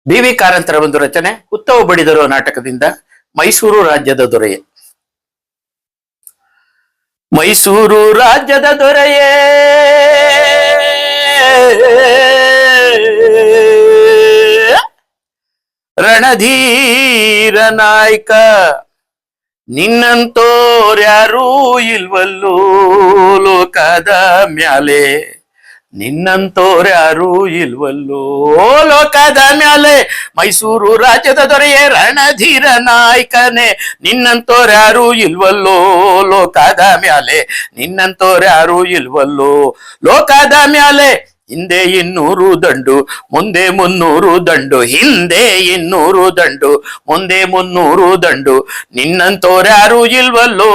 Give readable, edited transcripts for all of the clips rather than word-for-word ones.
BV. ಕಾರಂತರ ಒಂದು ರಚನೆ ಹುತ್ತವು ಬಡಿದರು ನಾಟಕದಿಂದ ಮೈಸೂರು ರಾಜ್ಯದ ದೊರೆಯೇ. ಮೈಸೂರು ರಾಜ್ಯದ ದೊರೆಯೇ, ರಣಧೀರ ನಾಯಕ, ನಿನ್ನಂತೋರ್ಯಾರೂ ಇಲ್ವಲ್ಲೋ ಲೋಕದ ಮ್ಯಾಲೆ, ನಿನ್ನಂತೋರ್ಯಾರೂ ಇಲ್ವಲ್ಲೋ ಲೋಕದ ಮ್ಯಾಲೆ. ಮೈಸೂರು ರಾಜ್ಯದ ದೊರೆಯೇ, ರಣಧೀರ ನಾಯಕನೇ, ನಿನ್ನಂತೋರ್ಯಾರೂ ಇಲ್ವಲ್ಲೋ ಲೋಕದ ಮ್ಯಾಲೆ, ನಿನ್ನಂತೋರ್ಯಾರೂ ಇಲ್ವಲ್ಲೋ ಲೋಕದ ಮ್ಯಾಲೆ. ಹಿಂದೆ 200 ದಂಡು, ಮುಂದೆ 300 ದಂಡು, ಹಿಂದೆ 200 ದಂಡು, ಮುಂದೆ 300 ದಂಡು, ನಿನ್ನಂತೋರ್ಯಾರೂ ಇಲ್ವಲ್ಲೋ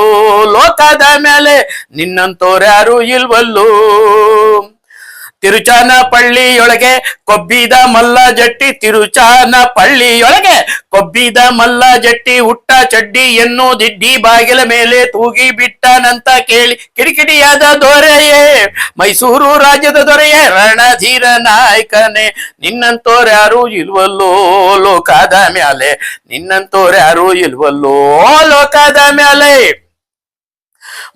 ಲೋಕದ ಮೇಲೆ, ನಿನ್ನಂತೋರ್ಯಾರೂ ಇಲ್ವಲ್ಲೋ. ತಿರುಚಾನ ಪಳ್ಳಿಯೊಳಗೆ ಕೊಬ್ಬಿದ ಮಲ್ಲ ಜಟ್ಟಿ, ತಿರುಚಾನ ಪಳ್ಳಿಯೊಳಗೆ ಕೊಬ್ಬಿದ ಮಲ್ಲ ಜಟ್ಟಿ, ಹುಟ್ಟ ಚಡ್ಡಿಯನ್ನು ದಿಡ್ಡಿ ಬಾಗಿಲ ಮೇಲೆ ತೂಗಿ ಬಿಟ್ಟನಂತ ಕೇಳಿ ಕಿಡಿಕಿಡಿಯಾದ ದೊರೆಯೇ, ಮೈಸೂರು ರಾಜ್ಯದ ದೊರೆಯೇ, ರಣಧೀರ ನಾಯಕನೇ, ನಿನ್ನಂತೋರ್ಯಾರೂ ಇಲ್ವಲ್ಲೋ ಲೋಕದ ಮ್ಯಾಲೆ, ನಿನ್ನಂತೋರ್ಯಾರೂ ಇಲ್ವಲ್ಲೋ ಲೋಕದ ಮ್ಯಾಲೆ.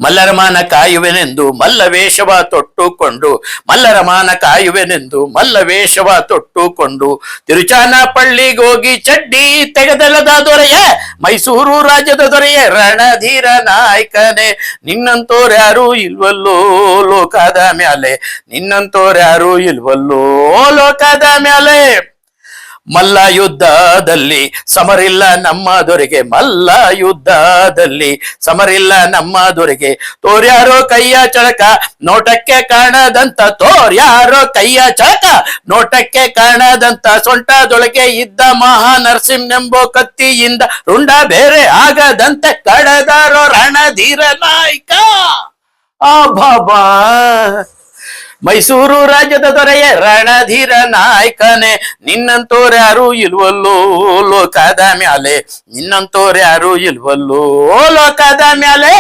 ಮಲ್ಲರ ಮಾನ ಕಾಯುವೆನೆಂದು ಮಲ್ಲ ವೇಷವ ತೊಟ್ಟುಕೊಂಡು, ಮಲ್ಲರ ಮಾನ ಕಾಯುವೆನೆಂದು ಮಲ್ಲ ವೇಷವ ತೊಟ್ಟುಕೊಂಡು, ತಿರುಚಾನ ಪಳ್ಳಿಗೋಗಿ ಚಡ್ಡಿ ತೆಗೆದಲದ ದೊರೆಯೇ, ಮೈಸೂರು ರಾಜ್ಯದ ದೊರೆಯೇ, ರಣಧೀರ ನಾಯಕನೇ, ನಿನ್ನಂತೋರ್ಯಾರೂ ಇಲ್ವಲ್ಲೋ ಲೋಕದ ಮ್ಯಾಲೆ, ನಿನ್ನಂತೋರ್ಯಾರೂ ಇಲ್ವಲ್ಲೋ ಲೋಕದ ಮ್ಯಾಲೆ. ಮಲ್ಲ ಯುದ್ಧದಲ್ಲಿ ಸಮರಿಲ್ಲ ನಮ್ಮ ದೊರೆಗೆ, ಮಲ್ಲ ಯುದ್ಧದಲ್ಲಿ ಸಮರಿಲ್ಲ ನಮ್ಮ ದೊರೆಗೆ, ತೋರ್ಯಾರೋ ಕೈಯ ಚಳಕ ನೋಟಕ್ಕೆ ಕಾಣದಂತ, ತೋರ್ಯಾರೋ ಕೈಯ ಚಳಕ ನೋಟಕ್ಕೆ ಕಾಣದಂತ, ಸೊಂಟದೊಳಗೆ ಇದ್ದ ಮಹಾ ನರಸಿಂಹನೆಂಬೋ ಕತ್ತಿಯಿಂದ ರುಂಡ ಬೇರೆ ಆಗದಂತೆ ಕಡದಾರೋ ರಣಧೀರ ನಾಯಕ. ಆ ಬಾಬಾ, ಮೈಸೂರು ರಾಜ್ಯದ ದೊರೆಯೇ, ರಣಧೀರ ನಾಯಕನೇ, ನಿನ್ನಂತೋರ್ಯಾರೂ ಇಲ್ವಲ್ಲೋ ಲೋಕದ ಮ್ಯಾಲೆ, ನಿನ್ನಂತೋರ್ಯಾರೂ ಇಲ್ವಲ್ಲೋ ಲೋಕದ ಮ್ಯಾಲೆ.